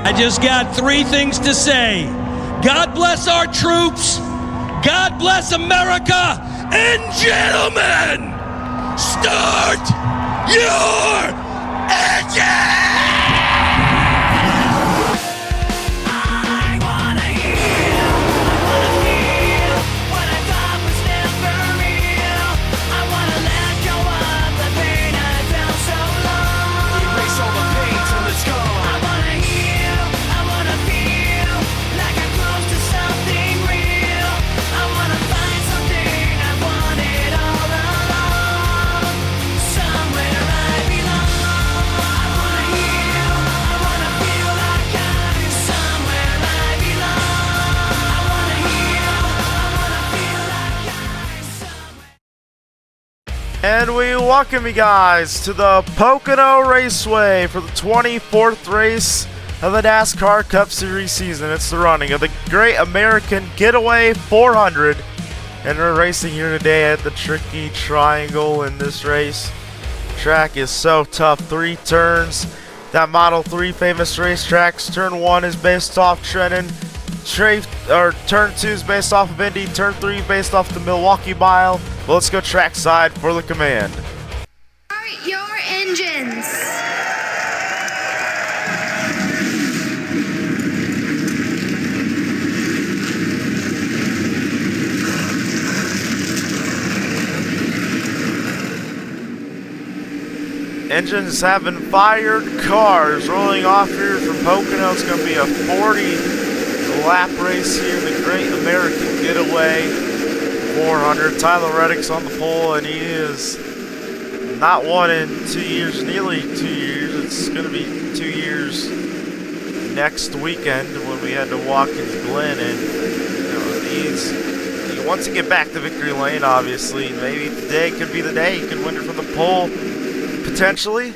I just got three things to say. God bless our troops, God bless America, and gentlemen, start your engine! And we welcome you guys to the Pocono Raceway for the 24th race of the NASCAR Cup Series season. It's the running of the Great American Getaway 400. And we're racing here today at the Tricky Triangle in this race. Track is so tough. 3 turns. That Model 3 famous racetracks. Turn 1 is based off Trenton. Turn 2 is based off of Indy. Turn 3 based off the Milwaukee Mile. Well, let's go trackside for the command. Start your engines. Engines have been fired. Cars rolling off here from Pocono. It's going to be a 40-lap race here in the Great American Getaway 400. Tyler Reddick's on the pole, and he is not won in 2 years, nearly 2 years. It's going to be 2 years next weekend when we head to Watkins Glen, and he wants to get back to victory lane. Obviously, maybe today could be the day he could win it from the pole. Potentially.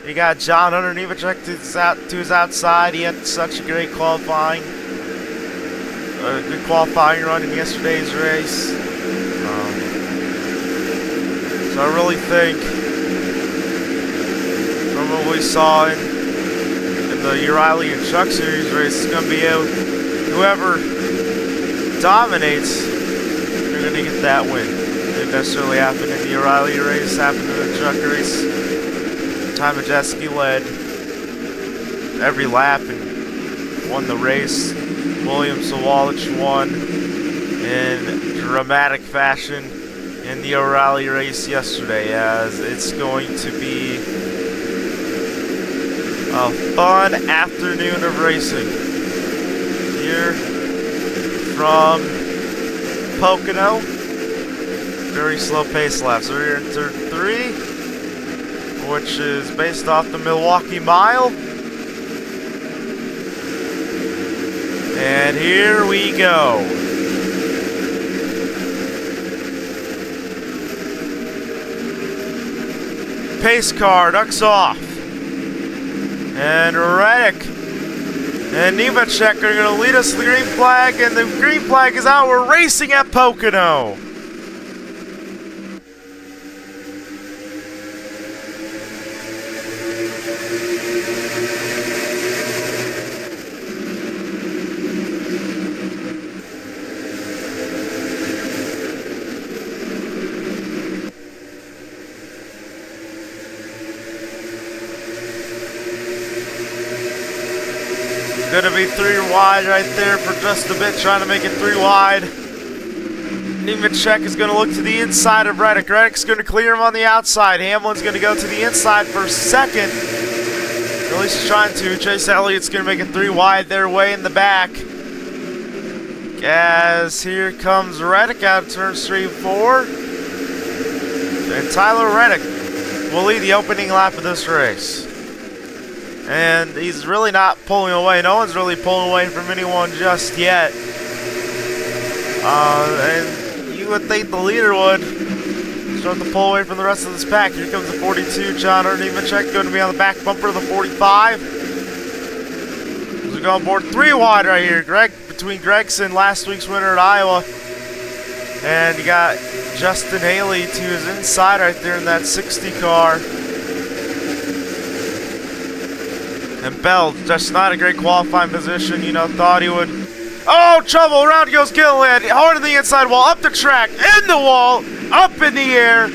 You got John Hunter Nemechek to his outside. He had such a great qualifying. A good qualifying run in yesterday's race. So I really think from what we saw in the O'Reilly and Truck Series race, it's going to be whoever dominates, they're going to get that win. It didn't necessarily happen in the O'Reilly race, happened in the truck race. Ty Majeski led every lap and won the race. William Sawalich won in dramatic fashion in the O'Reilly race yesterday, as it's going to be a fun afternoon of racing here from Pocono. Very slow pace laps. So we're in turn 3, which is based off the Milwaukee Mile. And here we go. Pace car ducks off. And Reddick and Nemechek are going to lead us to the green flag, and the green flag is out. We're racing at Pocono. Going to be 3 wide right there for just a bit, trying to make it 3 wide. Nemechek is going to look to the inside of Reddick. Reddick's going to clear him on the outside. Hamlin's going to go to the inside for second. At least he's trying to. Chase Elliott's going to make it 3 wide there, way in the back. As here comes Reddick out of turns 3 and 4. And Tyler Reddick will lead the opening lap of this race. And he's really not pulling away. No one's really pulling away from anyone just yet. And you would think the leader would start to pull away from the rest of this pack. Here comes the 42, John Nemechek, going to be on the back bumper of the 45. As we go on board 3 wide right here. Between Gregson, last week's winner at Iowa. And you got Justin Haley to his inside right there in that 60 car. And Bell, just not a great qualifying position, you know, thought he would. Oh, trouble, around goes Gilliland, hard on the inside wall, up the track, in the wall, up in the air.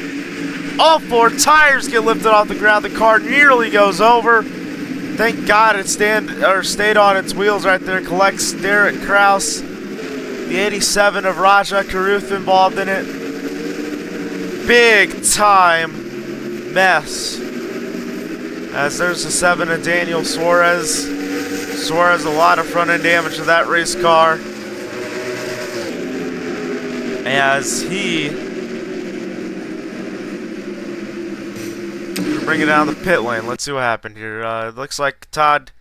All four tires get lifted off the ground, the car nearly goes over. Thank God it stayed on its wheels right there, collects Derek Kraus. The 87 of Raja Caruth involved in it. Big time mess. As there's the 7 of Daniel Suarez. Suarez, a lot of front end damage to that race car. As he bring it down the pit lane. Let's see what happened here. It looks like Todd.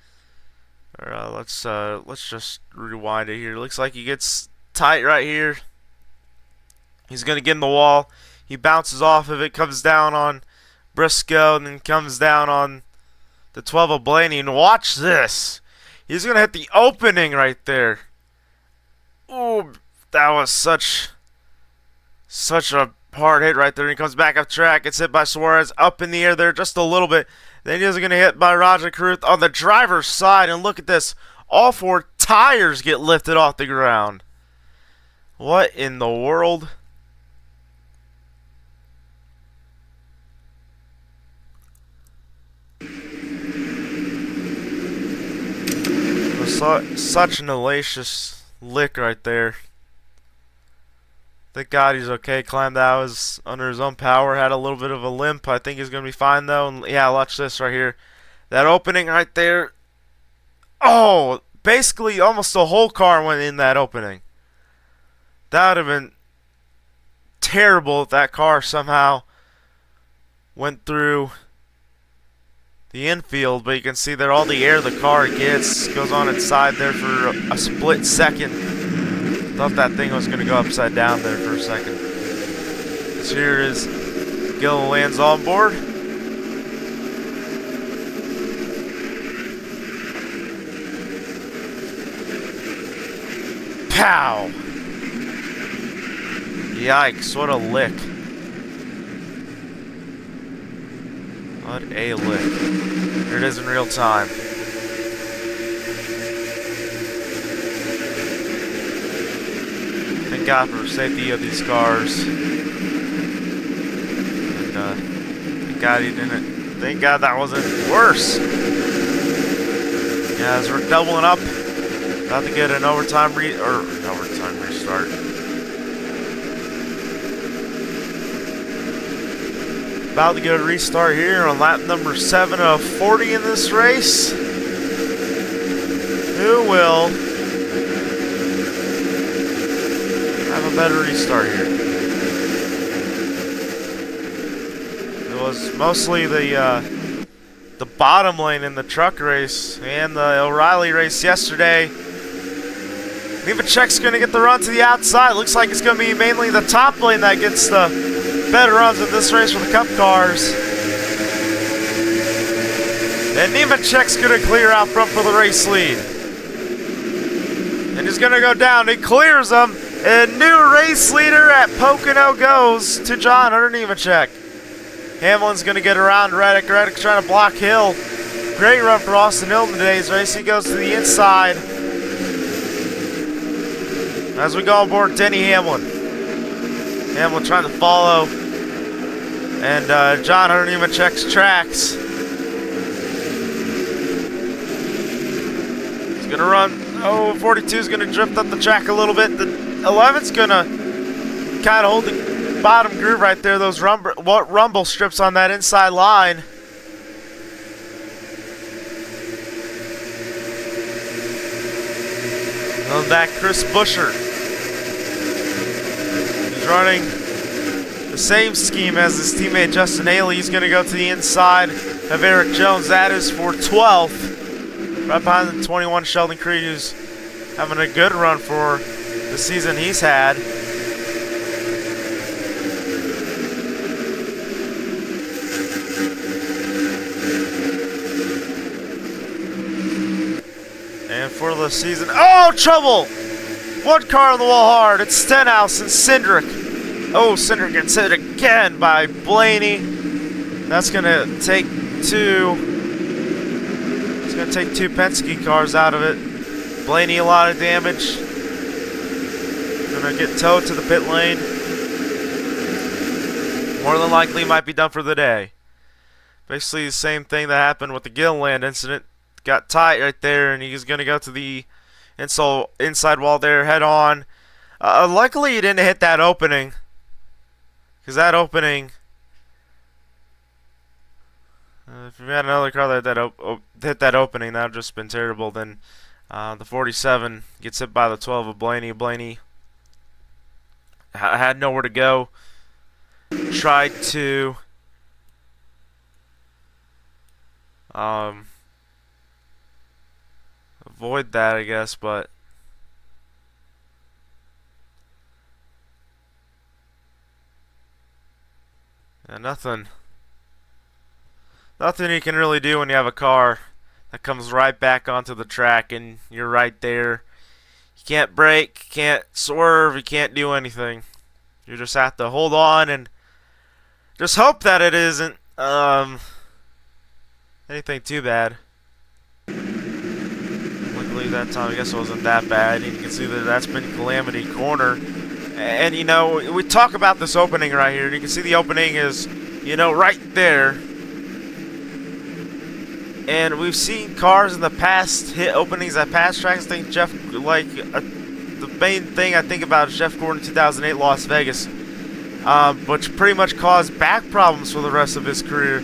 Let's just rewind it here. Looks like he gets tight right here. He's gonna get in the wall. He bounces off of it, comes down on Briscoe, and then comes down on the 12 of Blaney. And watch this. He's going to hit the opening right there. Ooh, that was such a hard hit right there. He comes back up track. Gets hit by Suarez up in the air there just a little bit. Then he's going to hit by Raja Caruth on the driver's side. And look at this. All four tires get lifted off the ground. What in the world? Such an hellacious lick right there. Thank God he's okay. Climbed out, was under his own power. Had a little bit of a limp. I think he's going to be fine though. And yeah, watch this right here. That opening right there. Oh, basically almost the whole car went in that opening. That would have been terrible if that car somehow went through the infield, but you can see there all the air the car gets goes on its side there for a split second. Thought that thing was going to go upside down there for a second. So here is Gilliland's on board. Pow! Yikes, what a lick. What a lick. Here it is in real time. Thank God for the safety of these cars. And thank God he didn't. Thank God that wasn't worse. Yeah, as we're doubling up, about to get an overtime restart. About to get a restart here on lap number 7 of 40 in this race. Who will have a better restart here? It was mostly the bottom lane in the truck race and the O'Reilly race yesterday. Nemechek's going to get the run to the outside. Looks like it's going to be mainly the top lane that gets the better runs in this race for the Cup cars. And Nemechek's going to clear out front for the race lead. And he's going to go down. He clears them. And new race leader at Pocono goes to John Hunter Nemechek. Hamlin's going to get around Reddick. Reddick's trying to block Hill. Great run for Austin Hill in today's race. He goes to the inside. As we go on board, Denny Hamlin. Hamlin trying to follow. And John Hunter Nemechek's tracks. He's going to run. Oh, 42 is going to drift up the track a little bit. The 11's going to kind of hold the bottom groove right there. Those rumble strips on that inside line. On back, Chris Buescher. He's running the same scheme as his teammate Justin Haley. He's going to go to the inside of Eric Jones. That is for 12th. Right behind the 21 Sheldon Creed, who's having a good run for the season he's had. And for the season, oh, trouble! One car on the wall hard. It's Stenhouse and Cindric. Oh, Cindric gets hit again by Blaney. That's going to take 2. It's going to take 2 Penske cars out of it. Blaney, a lot of damage. Going to get towed to the pit lane. More than likely might be done for the day. Basically the same thing that happened with the Gilliland incident. Got tight right there, and he's going to go to the inside wall there, head on. Luckily he didn't hit that opening. Because that opening... if we had another car that hit that opening, that would just been terrible. Then the 47 gets hit by the 12 of Blaney. Blaney had nowhere to go. Tried to avoid that, I guess, but yeah, nothing you can really do when you have a car that comes right back onto the track and you're right there. You can't brake, can't swerve, you can't do anything. You just have to hold on and just hope that it isn't anything too bad. Luckily that time I guess it wasn't that bad. You can see that that's been Calamity Corner. And you know, we talk about this opening right here. You can see the opening is, you know, right there. And we've seen cars in the past hit openings at past tracks. I think Jeff, the main thing I think about is Jeff Gordon 2008 Las Vegas, which pretty much caused back problems for the rest of his career.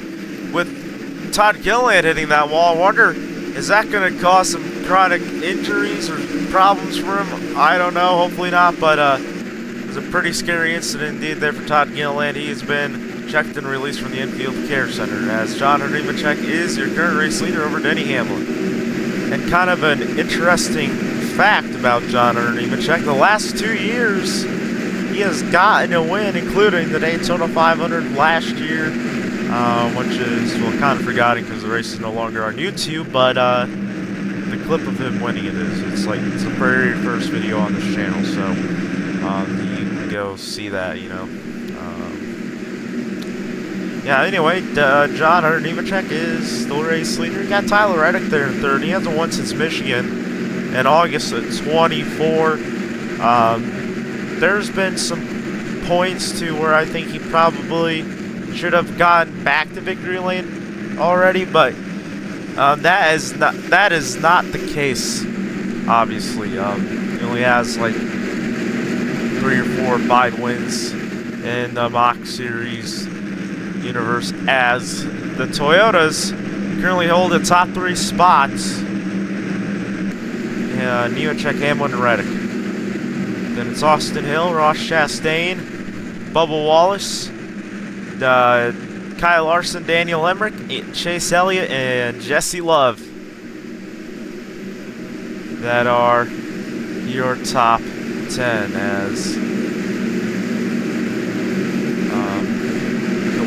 With Todd Gilliland hitting that wall, I wonder, is that going to cause some chronic injuries or problems for him? I don't know, hopefully not, but it was a pretty scary incident indeed there for Todd Gilliland. He has been checked and released from the infield care center, as John Nemechek is your current race leader over Denny Hamlin. And kind of an interesting fact about John Nemechek, the last 2 years he has gotten a win, including the Daytona 500 last year, which is, well, kind of forgotten because the race is no longer on YouTube, but the clip of him winning it is, it's the very first video on this channel, so you can go see that, you know. Yeah, anyway, John Nemechek is the race leader. You got Tyler Reddick there in third. He hasn't won since Michigan in August of 24. There's been some points to where I think he probably should have gotten back to victory lane already, but that is not the case. Obviously, he only has like 3 or 4 or 5 wins in the Mach Series universe, as the Toyotas currently hold the top 3 spots. Nemechek, Hamlin, and Reddick. Then it's Austin Hill, Ross Chastain, Bubba Wallace, Kyle Larson, Daniel Emmerich, Chase Elliott, and Jesse Love. That are your top 10 as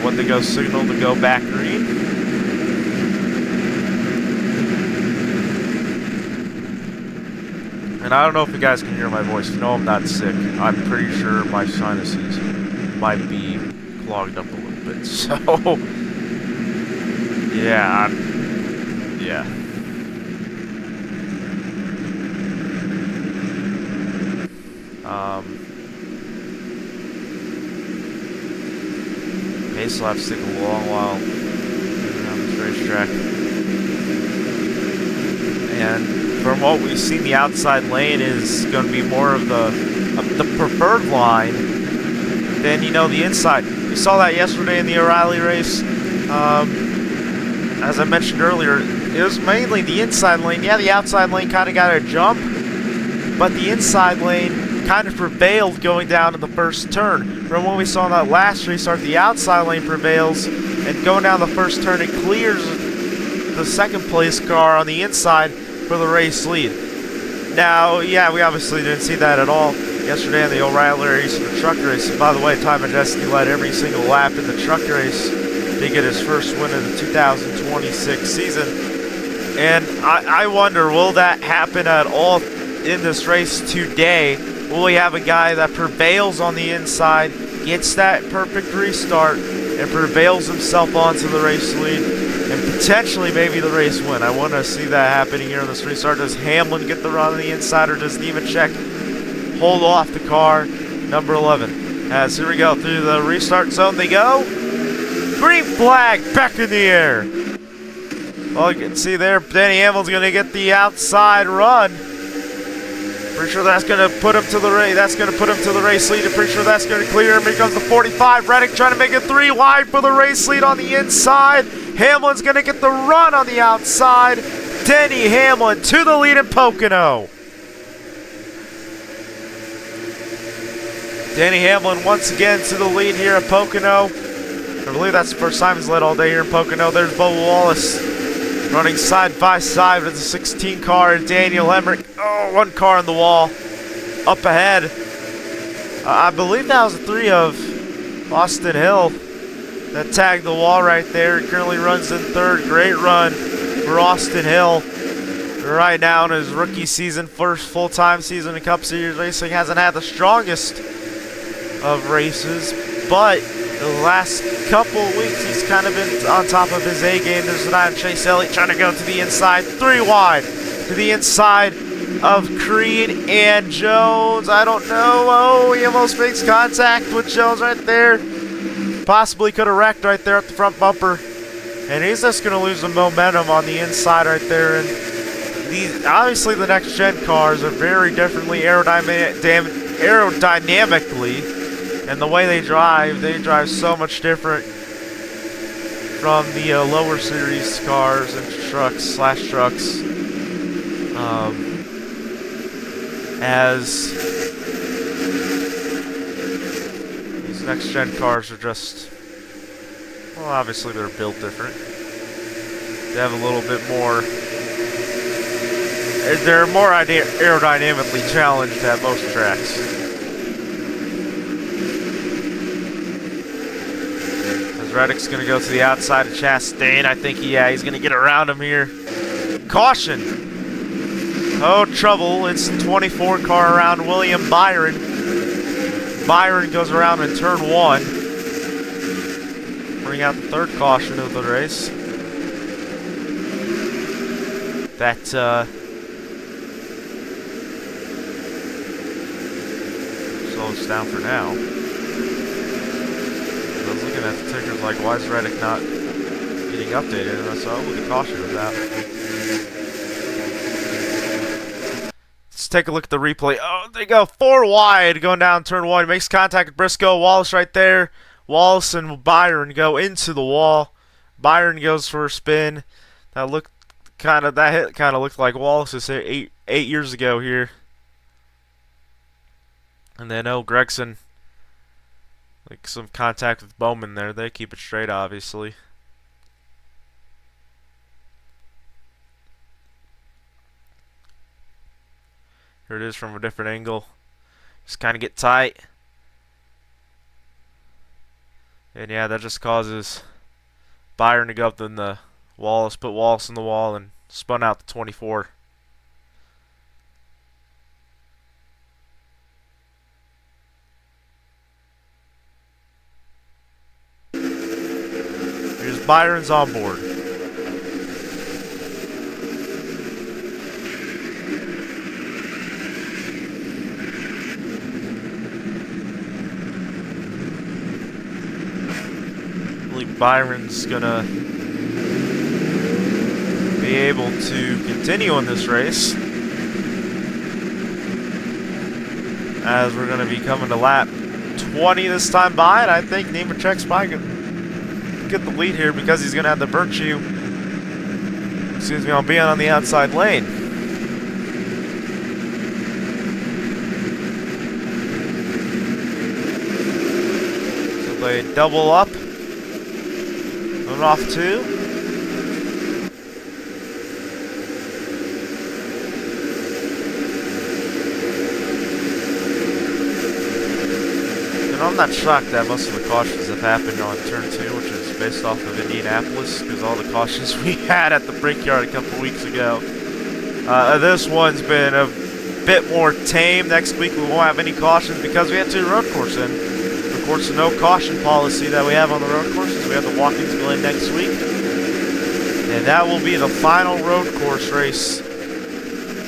when they go signal to go back green. And I don't know if you guys can hear my voice. You know I'm not sick. I'm pretty sure my sinuses might be clogged up a little bit. So, yeah. Pace will have to take a long while around this racetrack. And from what we've seen, the outside lane is going to be more of the preferred line than, you know, the inside. We saw that yesterday in the O'Reilly race. As I mentioned earlier, it was mainly the inside lane. Yeah, the outside lane kind of got a jump, but the inside lane kind of prevailed going down to the first turn. From what we saw in that last restart, the outside lane prevails, and going down the first turn, it clears the second place car on the inside for the race lead. Now, yeah, we obviously didn't see that at all yesterday in the O'Reilly race and the truck race. And by the way, Ty Majeski led every single lap in the truck race to get his first win of the 2026 season. And I wonder, will that happen at all in this race today? Will we have a guy that prevails on the inside, gets that perfect restart, and prevails himself onto the race lead, and potentially maybe the race win. I want to see that happening here in this restart. Does Hamlin get the run on the inside, or does Nemechek hold off the car, number 11? As here we go through the restart zone they go. Green flag back in the air. Well, you can see there, Denny Hamlin's going to get the outside run. Pretty sure that's going to put him to the race. That's going to put him to the race lead. I'm pretty sure that's going to clear him. Here comes the 45. Reddick trying to make it 3 wide for the race lead on the inside. Hamlin's going to get the run on the outside. Denny Hamlin to the lead in Pocono. Denny Hamlin once again to the lead here at Pocono. I believe that's the first time he's led all day here in Pocono. There's Bo Wallace running side by side with the 16 car and Daniel Emmerich. Oh, 1 car on the wall. Up ahead. I believe that was the 3 of Austin Hill that tagged the wall right there. He currently runs in 3rd. Great run for Austin Hill. Right now in his rookie season, first full-time season in Cup Series racing. Hasn't had the strongest of races, but the last couple of weeks he's kind of been on top of his A game. There's an Chase Elliott trying to go to the inside, 3 wide to the inside of Creed and Jones. I don't know. Oh, he almost makes contact with Jones right there. Possibly could have wrecked right there at the front bumper. And he's just going to lose the momentum on the inside right there. And these, obviously the next gen cars are very differently aerodynamically. And the way they drive so much different from the lower series cars and trucks. As these next gen cars are just, well, obviously they're built different. They have a little bit more. They're more aerodynamically challenged at most tracks. Reddick's going to go to the outside of Chastain. I think, he's going to get around him here. Caution. Oh, trouble. It's the 24 car around William Byron. Byron goes around in turn 1. Bring out the 3rd caution of the race. That, slows down for now. I was looking at the tickers like, why is Reddick not getting updated? And I saw, oh, the caution was out. Let's take a look at the replay. Oh, there you go. 4 wide going down turn 1. He makes contact with Briscoe. Wallace right there. Wallace and Byron go into the wall. Byron goes for a spin. That hit kind of looked like Wallace's hit 8 years ago here. And then Gregson. Like some contact with Bowman there. They keep it straight, obviously. Here it is from a different angle. Just kind of get tight. And yeah, that just causes Byron to go up in the Wallace, put Wallace in the wall, and spun out the 24. Byron's on board. I believe Byron's gonna be able to continue in this race, as we're gonna be coming to lap 20 this time by, and I think Nemechek's probably gonna get the lead here because he's going to have the virtue, on being on the outside lane. So they double up. Moving off 2. And I'm not shocked that most of the cautions have happened on turn 2, which is based off of Indianapolis, because all the cautions we had at the Brickyard a couple weeks ago. This one's been a bit more tame. Next week we won't have any cautions because we had 2 road courses in. Of course, the no caution policy that we have on the road courses. We have the walk-ins go in next week. And that will be the final road course race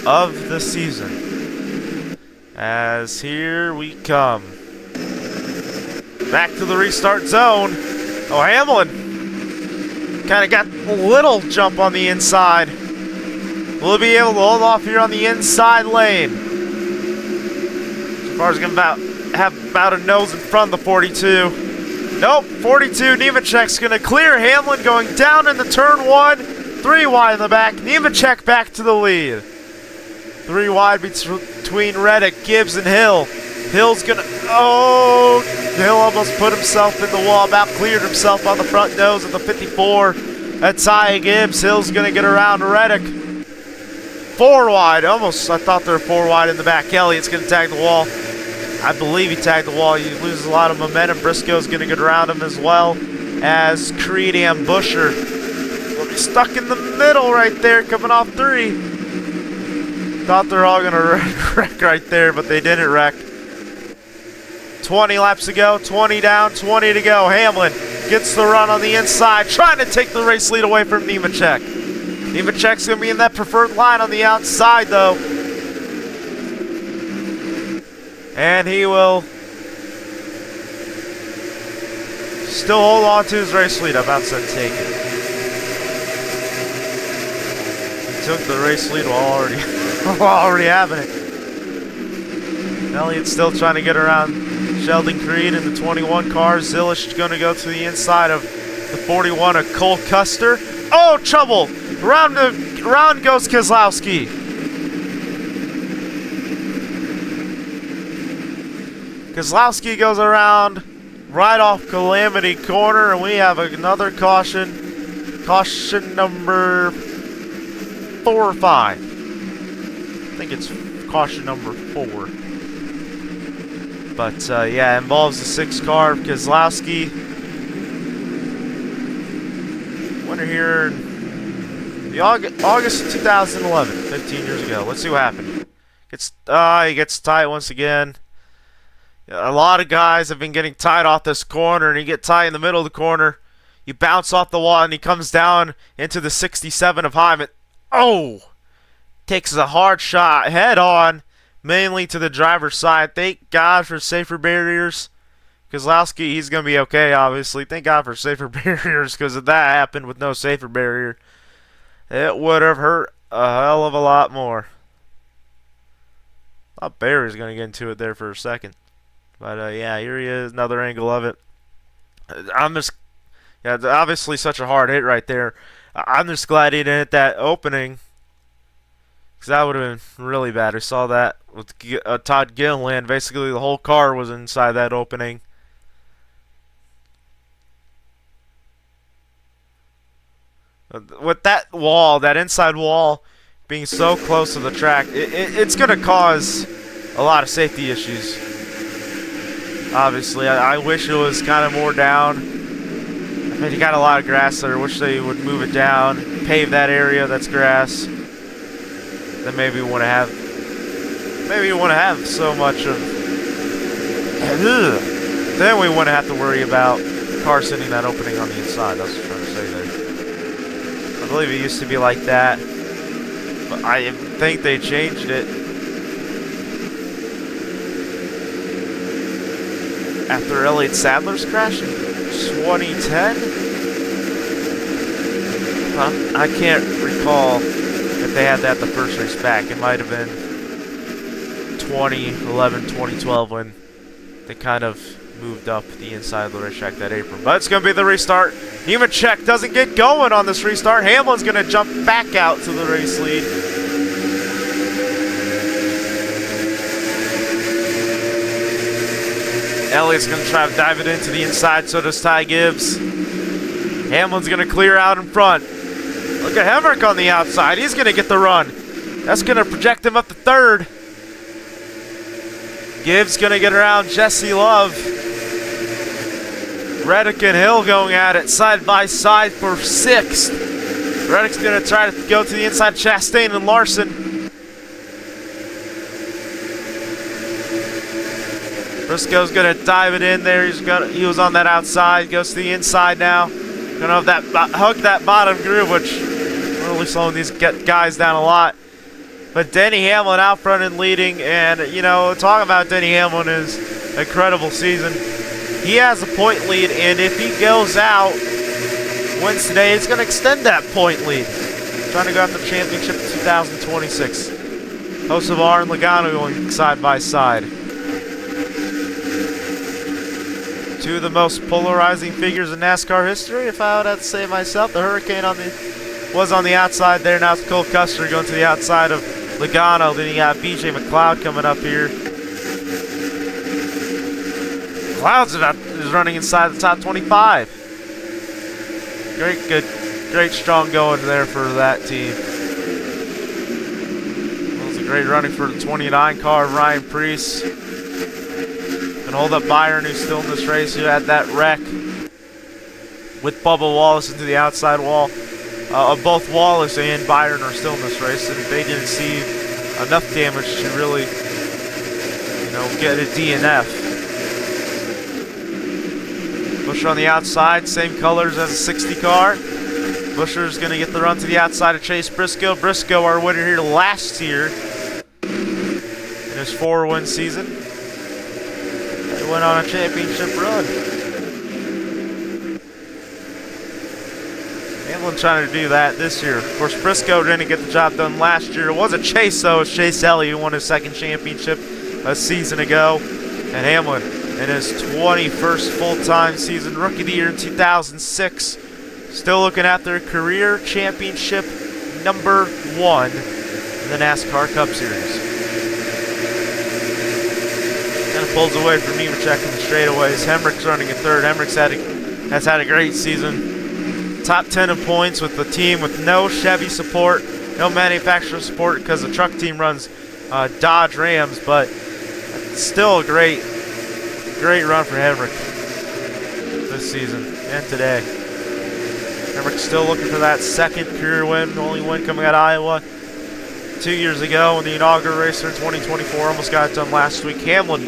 of the season. As here we come. Back to the restart zone. Oh, Hamlin kind of got a little jump on the inside. We'll be able to hold off here on the inside lane. So far as going to have about a nose in front of the 42. Nope, 42, Nemechek's going to clear Hamlin going down into turn 1. 3 wide in the back. Nemechek back to the lead. 3 wide between Reddick, Gibbs, and Hill. Hill's going to... Oh! Hill almost put himself in the wall. About cleared himself on the front nose of the 54. That's Ty Gibbs. Hill's going to get around Reddick. 4 wide. Almost, I thought they were 4 wide in the back. Elliott's going to tag the wall. I believe he tagged the wall. He loses a lot of momentum. Briscoe's going to get around him as well as Creed and Busher. Will be stuck in the middle right there, coming off 3. Thought they're all going to wreck right there, but they didn't wreck. 20 laps to go, 20 down, 20 to go. Hamlin gets the run on the inside, trying to take the race lead away from Nemechek. Nemechek's going to be in that preferred line on the outside, though. And he will still hold on to his race lead. I'm about to take it. He took the race lead while already having it. Elliott's still trying to get around Sheldon Creed in the 21 car. Zilish going to go to the inside of the 41 of Cole Custer. Oh, trouble! Around goes Keselowski. Keselowski goes around right off Calamity Corner, and we have another caution. Caution number 4 or 5. I think it's caution number 4. But, yeah, it involves the 6 car of Keselowski. Winner here in the August of 2011, 15 years ago. Let's see what happened. He gets tight once again. A lot of guys have been getting tied off this corner, and you get tied in the middle of the corner. You bounce off the wall, and he comes down into the 67 of Hyman. Oh! Takes a hard shot head on, mainly to the driver's side. Thank God for safer barriers. Keselowski, he's going to be okay, obviously. Thank God for safer barriers, because if that happened with no safer barrier, it would have hurt a hell of a lot more. I thought Barry's going to get into it there for a second. But, yeah, here he is, another angle of it. Yeah, obviously such a hard hit right there. I'm just glad he didn't hit that opening, because that would have been really bad. We saw that with Todd Gilliland. Basically, the whole car was inside that opening. With that wall, that inside wall, being so close to the track, it's going to cause a lot of safety issues. Obviously, I wish it was kind of more down. I mean, you got a lot of grass there. I wish they would move it down, pave that area that's grass. Then maybe we want to have so much of. Then we wouldn't have to worry about cars hitting that opening on the inside. That's what I'm trying to say there. I believe it used to be like that, but I think they changed it after Elliott Sadler's crash in 2010. I can't recall if they had that the first race back. It might have been 2011, 2012 when they kind of moved up the inside of the racetrack that apron. But it's going to be the restart. Nemechek doesn't get going on this restart. Hamlin's going to jump back out to the race lead. Elliott's going to try to dive it into the inside, so does Ty Gibbs. Hamlin's going to clear out in front. Look at Hemrick on the outside. He's going to get the run. That's going to project him up to 3rd. Gibbs going to get around Jesse Love. Reddick and Hill going at it side by side for 6th. Reddick's going to try to go to the inside. Chastain and Larson. Briscoe's going to dive it in there. He was on that outside. Goes to the inside now. Gonna have that hug that bottom groove, which really slowing these guys down a lot. But Denny Hamlin out front and leading, and you know, talking about Denny Hamlin is an incredible season. He has a point lead, and if he goes out, wins today, it's gonna extend that point lead. Trying to go after the championship in 2026. Hocevar and Logano going side by side. Two of the most polarizing figures in NASCAR history, if I would have to say it myself. The Hurricane was on the outside there. Now it's Cole Custer going to the outside of Logano. Then you got BJ McLeod coming up here. McLeod's is running inside the top 25. Great strong going there for that team. That was a great running for the 29 car of Ryan Preece. And hold up Byron, who's still in this race, who had that wreck with Bubba Wallace into the outside wall. Both Wallace and Byron are still in this race, and they didn't see enough damage to really, you know, get a DNF. Busher on the outside, same colors as a 60 car. Busher's going to get the run to the outside of Chase Briscoe. Briscoe, our winner here last year in his 4-win season. He went on a championship run. Hamlin trying to do that this year. Of course, Briscoe didn't get the job done last year. It wasn't Chase, though. It was Chase Elliott who won his second championship a season ago. And Hamlin in his 21st full-time season, Rookie of the Year in 2006. Still looking at their career championship number 1 in the NASCAR Cup Series. Kind of pulls away from Nemechek in the straightaways. Hemrick's running in third. Hemrick's has had a great season. Top 10 in points with the team with no Chevy support, no manufacturer support because the truck team runs Dodge Rams, but still a great run for Hemrick this season and today. Hemrick's still looking for that second career win, only win coming out of Iowa 2 years ago in the inaugural race in 2024. Almost got it done last week. Hamlin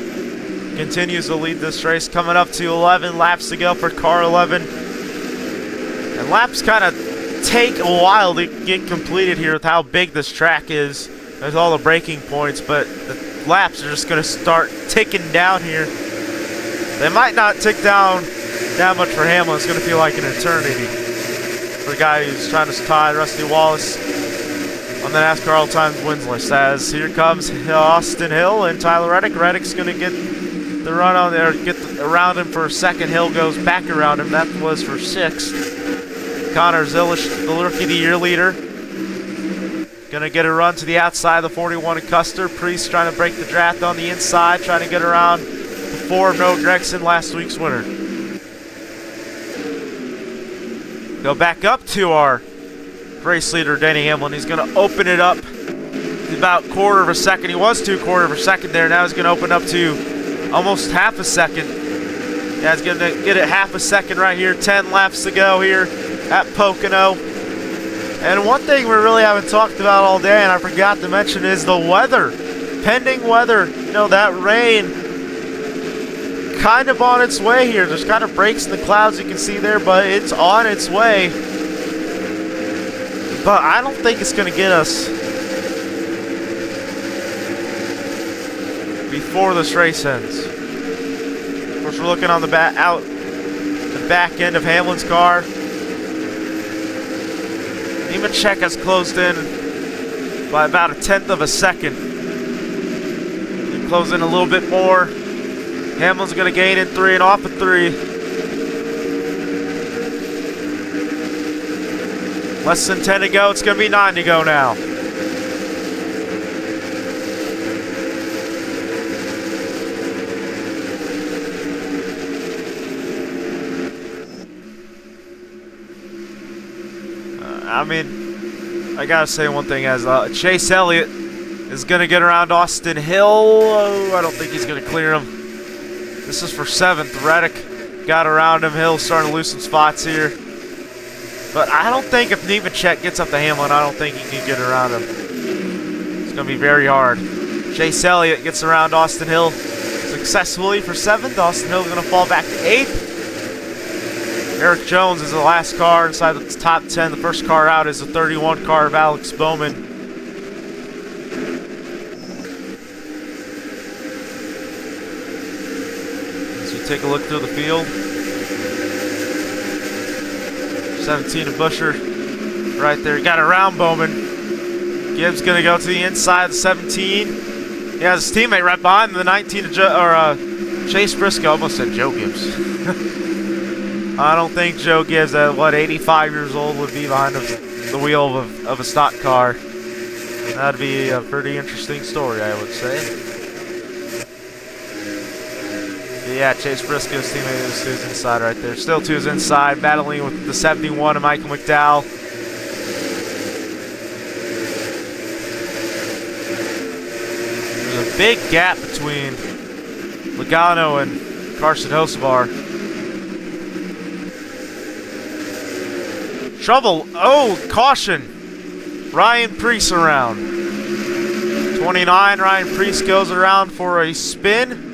continues to lead this race, coming up to 11 laps to go for car 11. And laps kind of take a while to get completed here with how big this track is. There's all the braking points, but the laps are just going to start ticking down here. They might not tick down that much for Hamlin. It's going to feel like an eternity for the guy who's trying to tie Rusty Wallace on the NASCAR all-time wins list. As here comes Austin Hill and Tyler Reddick. Reddick's going to get the run on there, around him for a second. Hill goes back around him. That was for 6th. Connor Zilish, the Rookie of the Year leader, going to get a run to the outside of the 41 of Custer. Priest trying to break the draft on the inside, trying to get around the 4 of Noah Gregson, last week's winner. Go back up to our race leader, Denny Hamlin. He's going to open it up about quarter of a second. He was 2/4 of a second there. Now he's going to open up to almost half a second. Yeah, he's going to get it half a second right here. 10 laps to go here at Pocono. And one thing we really haven't talked about all day, and I forgot to mention, is the weather. Pending weather. You know, that rain kind of on its way here. There's kind of breaks in the clouds you can see there, but it's on its way. But I don't think it's going to get us before this race ends. Of course, we're looking on the back end of Hamlin's car. Nemechek has closed in by about 1/10 of a second. Close in a little bit more. Hamlin's going to gain in 3 and off of 3. Less than 10 to go. It's going to be 9 to go now. I mean, I got to say one thing, as Chase Elliott is going to get around Austin Hill. Oh, I don't think he's going to clear him. This is for 7th. Reddick got around him. Hill starting to lose some spots here. But I don't think if Nemechek gets up to Hamlin, I don't think he can get around him. It's going to be very hard. Chase Elliott gets around Austin Hill successfully for 7th. Austin Hill is going to fall back to 8th. Eric Jones is the last car inside the top 10. The first car out is the 31 car of Alex Bowman. As we take a look through the field, 17 of Busher right there. Got around Bowman. Gibbs gonna go to the inside of 17. He has his teammate right behind him, the 19 of Chase Briscoe. Almost said Joe Gibbs. I don't think Joe Gibbs, at what, 85 years old, would be behind the wheel of a stock car. That'd be a pretty interesting story, I would say. But yeah, Chase Briscoe's teammate is to his inside right there. Still to his inside, battling with the 71 of Michael McDowell. There's a big gap between Logano and Carson Hocevar. Trouble. Oh, caution. Ryan Preece around. 29, Ryan Preece goes around for a spin.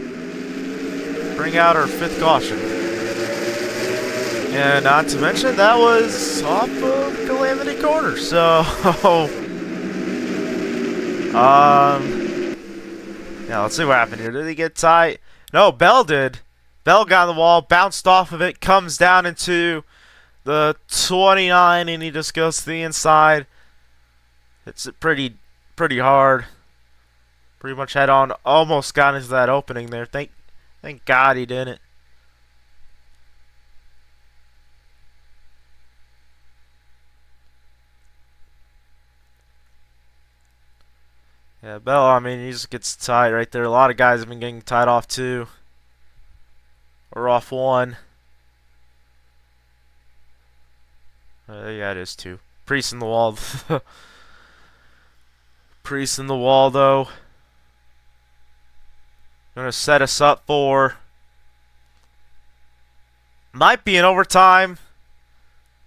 Bring out our 5th caution. And not to mention, that was off of Calamity Corner. So, yeah, let's see what happened here. Did he get tight? No, Bell did. Bell got on the wall, bounced off of it, comes down into the 29, and he just goes to the inside. Hits it pretty hard. Pretty much head on. Almost got into that opening there. Thank God he didn't. Yeah, Bell, I mean, he just gets tied right there. A lot of guys have been getting tied off too. Or off one. Yeah, it is too. Priest in the wall. Priest in the wall, though. Gonna set us up for. Might be an overtime.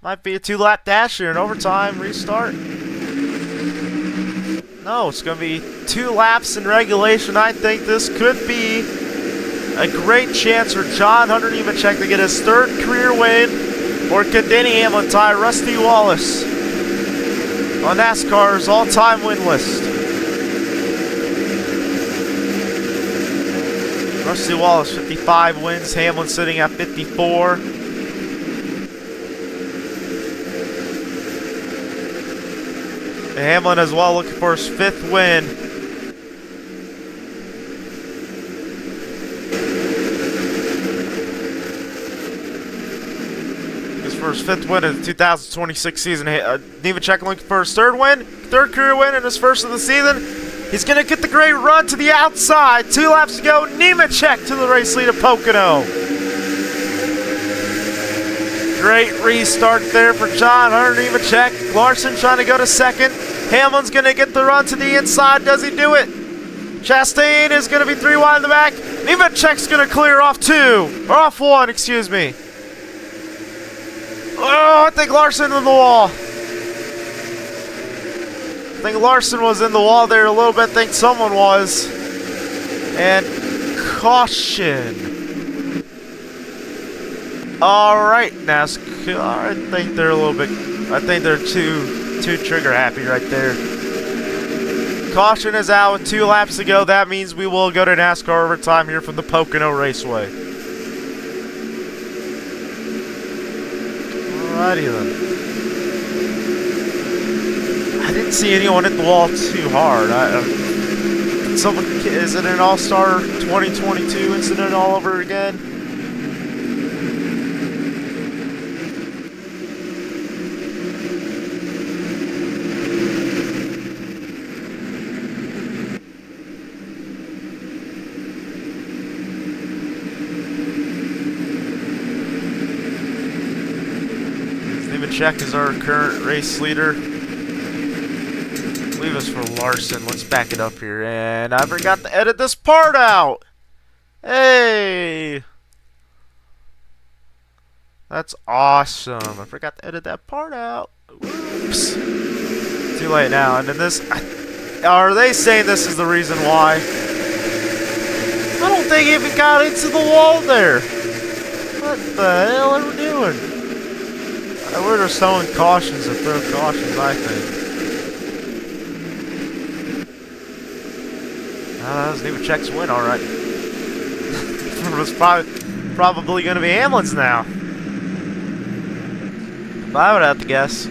Might be a 2-lap dash here. An overtime restart. No, it's gonna be 2 laps in regulation. I think this could be a great chance for John Hunter Nemechek to get his 3rd career win. Or could Denny Hamlin tie Rusty Wallace on NASCAR's all-time win list? Rusty Wallace, 55 wins. Hamlin sitting at 54. And Hamlin as well looking for his 5th win. For his 5th win in the 2026 season. Nemechek looking for his 3rd win, 3rd career win, and his 1st of the season. He's going to get the great run to the outside. 2 laps to go. Nemechek to the race lead of Pocono. Great restart there for John Hunter Nemechek. Larson trying to go to 2nd. Hamlin's going to get the run to the inside. Does he do it? Chastain is going to be 3 wide in the back. Nemechek's going to clear off 2. Or off 1, excuse me. Oh, I think Larson in the wall. I think Larson was in the wall there a little bit. I think someone was. And caution. All right, NASCAR. I think they're a little bit. I think they're too trigger happy right there. Caution is out with 2 laps to go. That means we will go to NASCAR overtime here from the Pocono Raceway. Alrighty then. I didn't see anyone hit the wall too hard. Is it an All-Star 2022 incident all over again? Nemechek is our current race leader. Leave us for Larson. Let's back it up here. And I forgot to edit this part out. Hey. That's awesome. I forgot to edit that part out. Whoops. Too late now. And then this. Are they saying this is the reason why? I don't think he even got into the wall there. What the hell are we doing? they're throwing cautions or throw cautions, I think. That was Nemechek's win, alright. It was probably going to be Hamlin's now. If I would have to guess.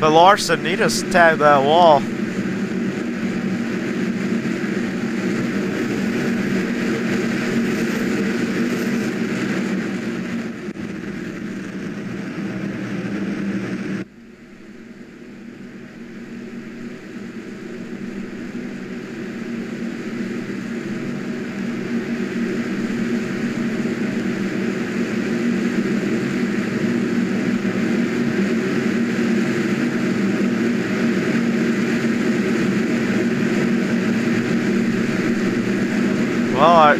But Larson, he just tagged that wall. Well,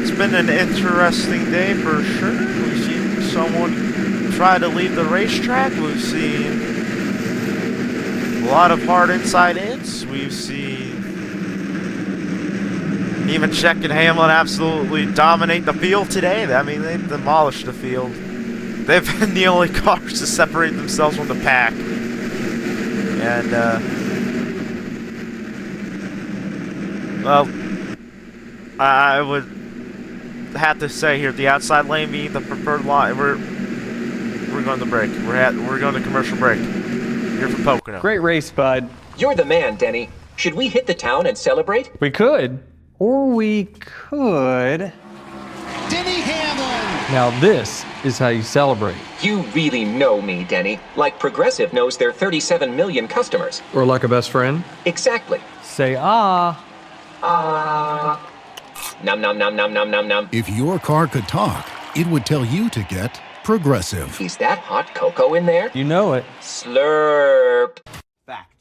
it's been an interesting day for sure. We've seen someone try to leave the racetrack. We've seen a lot of hard inside hits. We've seen Nemechek and Hamlin absolutely dominate the field today. I mean, they've demolished the field. They've been the only cars to separate themselves from the pack. And, well, I would have to say here, the outside lane being the preferred line. We're going to break. We're going to commercial break. Here from Pocono. Great race, bud. You're the man, Denny. Should we hit the town and celebrate? We could. Or we could. Denny Hamlin! Now this is how you celebrate. You really know me, Denny. Like Progressive knows their 37 million customers. Or like a best friend. Exactly. Say ah. Nom nom nom nom nom nom nom. If your car could talk, it would tell you to get Progressive. Is that hot cocoa in there? You know it. Slurp. Fact.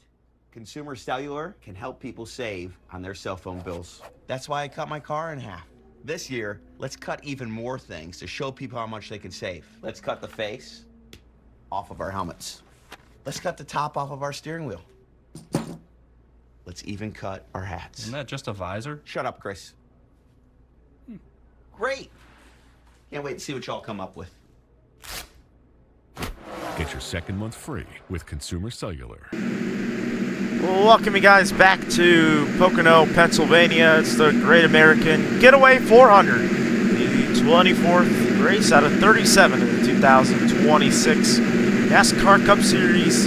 Consumer Cellular can help people save on their cell phone bills. That's why I cut my car in half. This year, let's cut even more things to show people how much they can save. Let's cut the face off of our helmets. Let's cut the top off of our steering wheel. Let's even cut our hats. Isn't that just a visor? Shut up, Chris. Great. Can't wait to see what y'all come up with. Get your second month free with Consumer Cellular. Welcome you guys back to Pocono, Pennsylvania. It's the Great American Getaway 400. The 24th race out of 37 in the 2026 NASCAR Cup Series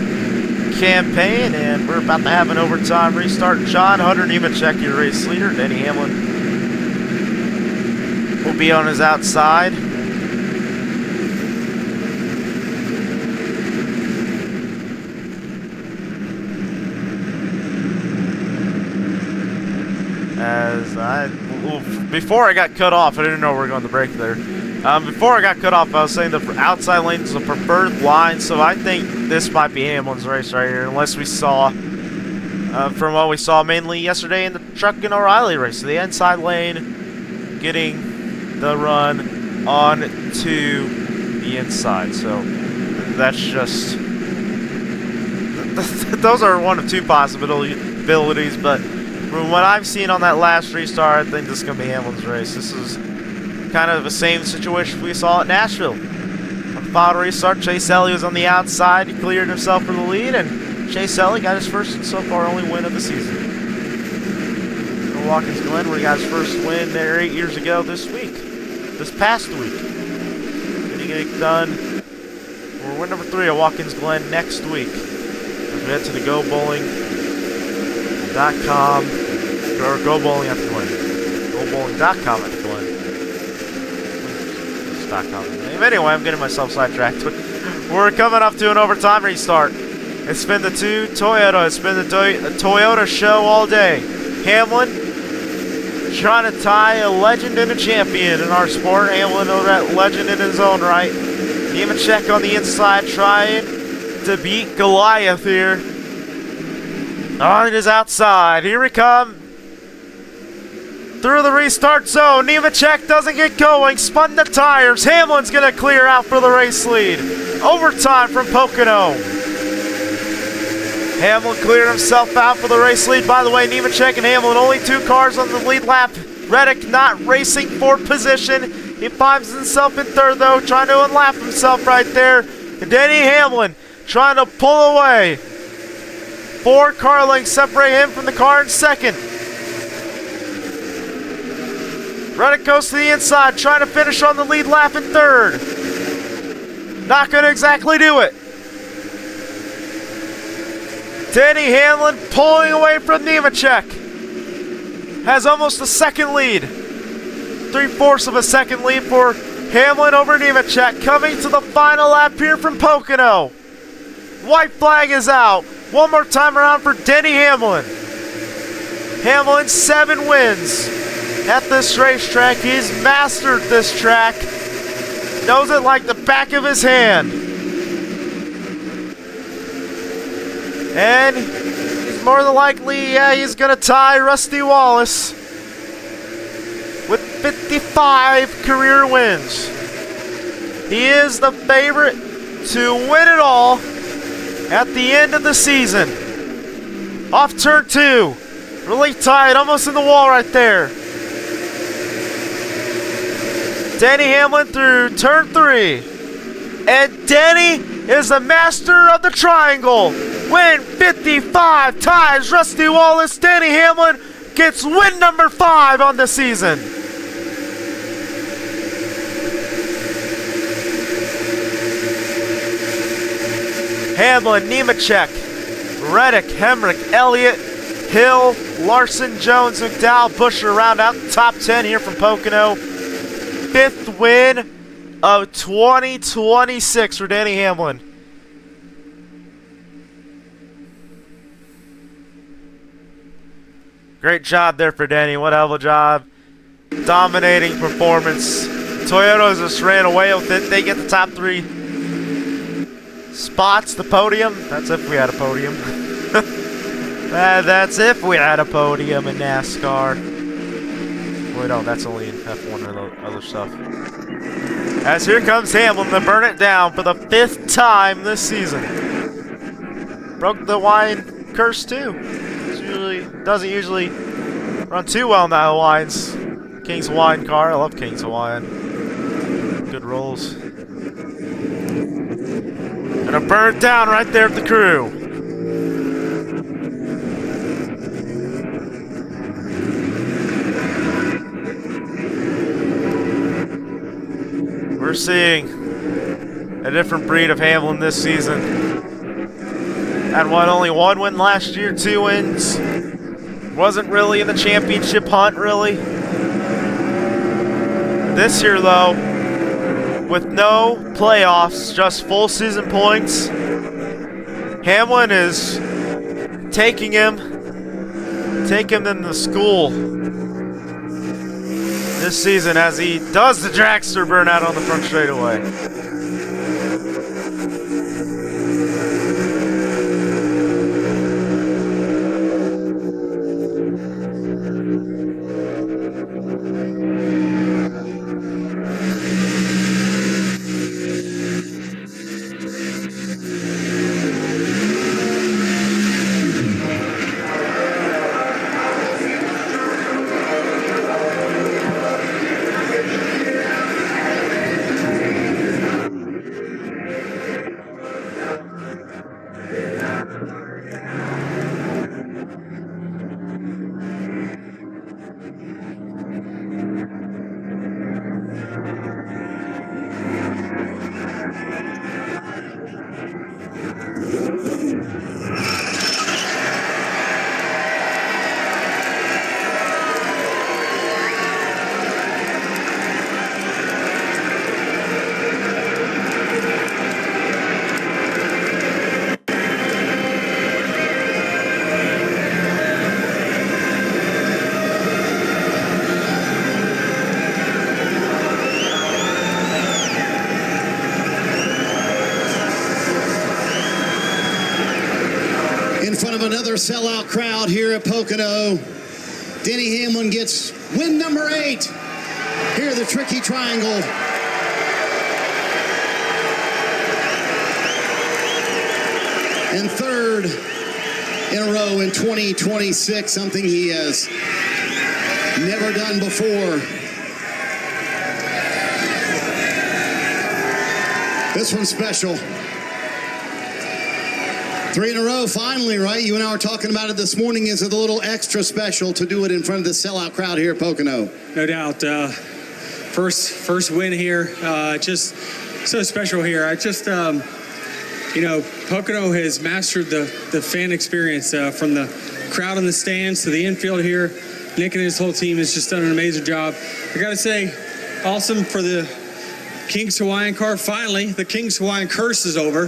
campaign. And we're about to have an overtime restart. John Hunter Nemechek, your race leader. Denny Hamlin will be on his outside. Before I got cut off, I didn't know we were going to break there. Before I got cut off, I was saying the outside lane is the preferred line, so I think this might be Hamlin's race right here, unless we saw, from what we saw mainly yesterday in the Truck and O'Reilly race, the inside lane getting the run on to the inside. So that's just those are one of two possibilities, but from what I've seen on that last restart, I think this is going to be Hamlin's race. This is kind of the same situation we saw at Nashville. On the final restart, Chase Elliott was on the outside. He cleared himself for the lead, and Chase Elliott got his first and so far only win of the season. Watkins Glen, where he got his first win there 8 years ago this past week. Getting it done for win number 3 at Watkins Glen next week. As we head to the GoBowling.com, or Go Bowling at the Glen. GoBowling.com at the Glen. Anyway, I'm getting myself sidetracked. We're coming up to an overtime restart. It's been the Toyota. It's been the Toyota show all day. Hamlin trying to tie a legend and a champion in our sport. Hamlin, a legend in his own right. Nemechek on the inside trying to beat Goliath here. On his outside. Here we come. Through the restart zone. Nemechek doesn't get going. Spun the tires. Hamlin's going to clear out for the race lead. Overtime from Pocono. Hamlin cleared himself out for the race lead. By the way, Nemechek and Hamlin, only 2 cars on the lead lap. Reddick not racing for position. He finds himself in third, though, trying to unlap himself right there. And Denny Hamlin trying to pull away. 4 car lengths separate him from the car in second. Reddick goes to the inside, trying to finish on the lead lap in third. Not going to exactly do it. Denny Hamlin pulling away from Nemechek. Has almost a second lead. 3/4 of a second lead for Hamlin over Nemechek. Coming to the final lap here from Pocono. White flag is out. One more time around for Denny Hamlin. Hamlin 7 wins at this racetrack. He's mastered this track. Knows it like the back of his hand. And he's more than likely, he's going to tie Rusty Wallace with 55 career wins. He is the favorite to win it all at the end of the season. Off turn 2. Really tight, almost in the wall right there. Denny Hamlin through turn 3. And Denny is the master of the triangle. Win 55 ties Rusty Wallace. Denny Hamlin gets win number 5 on the season. Hamlin, Nemechek, Reddick, Hemrick, Elliott, Hill, Larson, Jones, McDowell, Busher round out the top 10 here from Pocono. 5th win of 2026 for Denny Hamlin. Great job there for Denny. What a hell of a job. Dominating performance. Toyotas just ran away with it. They get the top 3 spots, the podium. That's if we had a podium. That's if we had a podium in NASCAR. Wait, no, that's only in F1 or other stuff. As here comes Hamlin to burn it down for the 5th time this season. Broke the wine curse too. Doesn't usually run too well in the Hawaiians. King's Hawaiian car. I love King's Hawaiian. Good rolls. Gonna burn it down right there at the crew. We're seeing a different breed of Hamlin this season. Had only 1 win last year, 2 wins. Wasn't really in the championship hunt, really. This year, though, with no playoffs, just full season points, Hamlin is taking him into school this season as he does the dragster burnout on the front straightaway. Another sellout crowd here at Pocono. Denny Hamlin gets win number 8. Here, the tricky triangle. And 3rd in a row in 2026, something he has never done before. This one's special. 3 in a row, finally, right? You and I were talking about it this morning. Is it a little extra special to do it in front of the sellout crowd here at Pocono? No doubt. First win here. Just so special here. Pocono has mastered the fan experience from the crowd in the stands to the infield here. Nick and his whole team has just done an amazing job. I got to say, awesome for the King's Hawaiian car. Finally, the King's Hawaiian curse is over.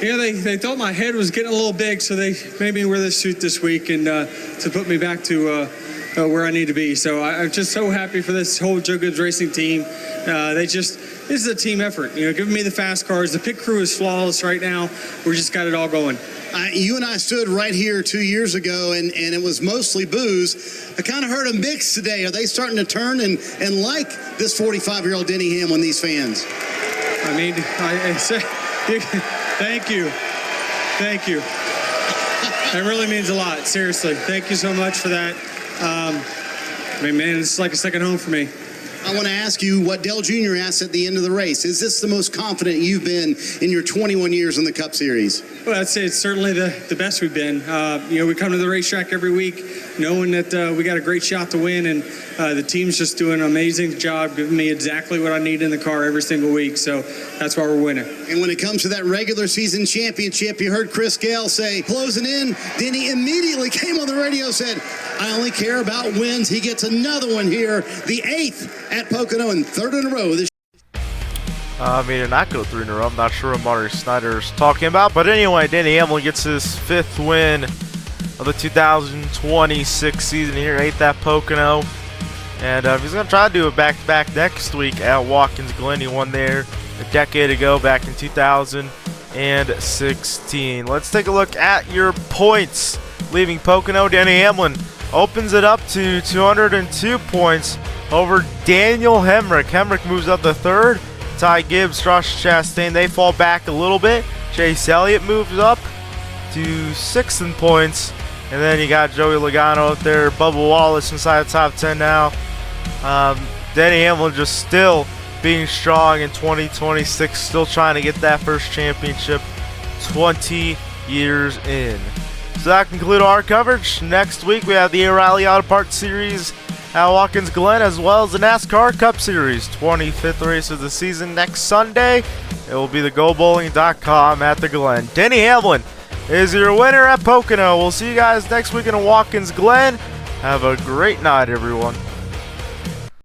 They thought my head was getting a little big, so they made me wear this suit this week and to put me back to where I need to be. So I'm just so happy for this whole Joe Gibbs Racing team. This is a team effort. Giving me the fast cars. The pit crew is flawless right now. We just got it all going. You and I stood right here 2 years ago, and it was mostly booze. I kind of heard a mix today. Are they starting to turn and like this 45-year-old Denny Hamlin, these fans? I mean, I say, thank you. Thank you. That really means a lot. Seriously. Thank you so much for that. Man, it's like a second home for me. I want to ask you what Dale Jr. asked at the end of the race. Is this the most confident you've been in your 21 years in the Cup Series? Well, I'd say it's certainly the best we've been. We come to the racetrack every week knowing that we got a great shot to win, and the team's just doing an amazing job giving me exactly what I need in the car every single week, so that's why we're winning. And when it comes to that regular season championship, you heard Chris Gale say, closing in, Denny immediately came on the radio, said, I only care about wins. He gets another one here, the 8th at Pocono and 3rd in a row. Did not go 3 in a row. I'm not sure what Marty Snyder's talking about. But anyway, Denny Hamlin gets his 5th win of the 2026 season here, 8th at Pocono. And he's going to try to do a back-to-back next week at Watkins Glen. He won there a decade ago, back in 2016. Let's take a look at your points. Leaving Pocono, Denny Hamlin opens it up to 202 points over Daniel Hemrick. Hemrick moves up to 3rd. Ty Gibbs, Josh Chastain, they fall back a little bit. Chase Elliott moves up to 6th in points. And then you got Joey Logano up there. Bubba Wallace inside the top 10 now. Denny Hamlin just still being strong in 2026. Still trying to get that first championship 20 years in. So that concludes our coverage. Next week we have the O'Reilly Auto Parts Series at Watkins Glen, as well as the NASCAR Cup Series 25th race of the season next Sunday. It will be the GoBowling.com at the Glen. Denny Hamlin is your winner at Pocono. We'll see you guys next week in Watkins Glen. Have a great night, everyone.